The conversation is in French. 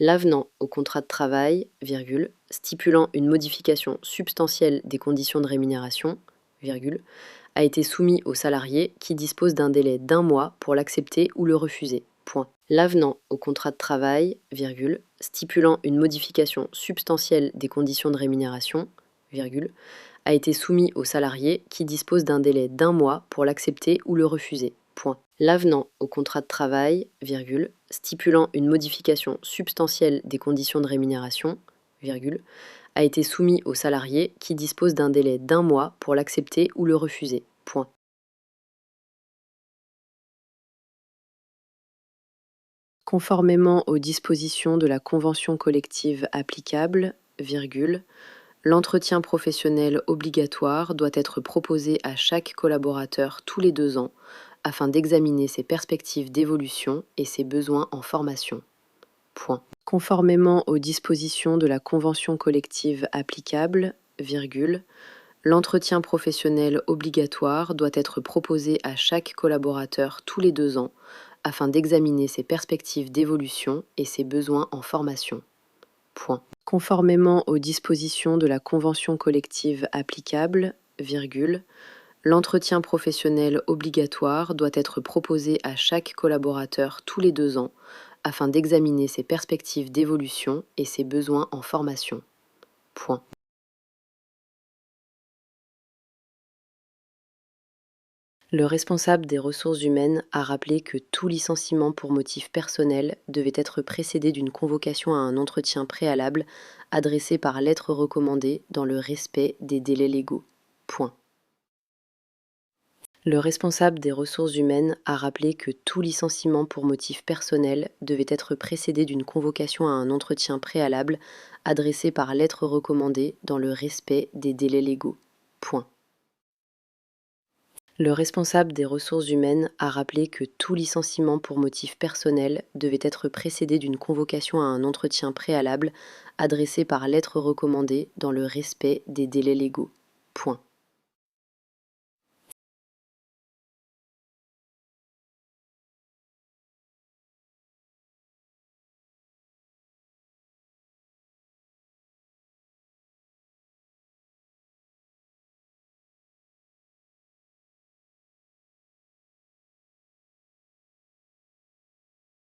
L'avenant au contrat de travail, virgule, stipulant une modification substantielle des conditions de rémunération, virgule, a été soumis au salarié qui dispose d'un délai d'1 mois pour l'accepter ou le refuser. Point. L'avenant au contrat de travail, virgule, stipulant une modification substantielle des conditions de rémunération, virgule, a été soumis au salarié qui dispose d'un délai d'1 mois pour l'accepter ou le refuser. Point. L'avenant au contrat de travail, virgule, stipulant une modification substantielle des conditions de rémunération, virgule, a été soumis au salarié qui dispose d'un délai d'1 mois pour l'accepter ou le refuser. Point. Conformément aux dispositions de la convention collective applicable, virgule, l'entretien professionnel obligatoire doit être proposé à chaque collaborateur tous les 2 ans afin d'examiner ses perspectives d'évolution et ses besoins en formation. Point. Conformément aux dispositions de la convention collective applicable, virgule, l'entretien professionnel obligatoire doit être proposé à chaque collaborateur tous les 2 ans afin d'examiner ses perspectives d'évolution et ses besoins en formation. Point. Conformément aux dispositions de la convention collective applicable, virgule, l'entretien professionnel obligatoire doit être proposé à chaque collaborateur tous les 2 ans afin d'examiner ses perspectives d'évolution et ses besoins en formation. Point. Le responsable des ressources humaines a rappelé que tout licenciement pour motif personnel devait être précédé d'une convocation à un entretien préalable adressé par lettre recommandée dans le respect des délais légaux. Point. Le responsable des ressources humaines a rappelé que tout licenciement pour motif personnel devait être précédé d'une convocation à un entretien préalable adressé par lettre recommandée dans le respect des délais légaux. Point. Le responsable des ressources humaines a rappelé que tout licenciement pour motif personnel devait être précédé d'une convocation à un entretien préalable adressé par lettre recommandée dans le respect des délais légaux. Point.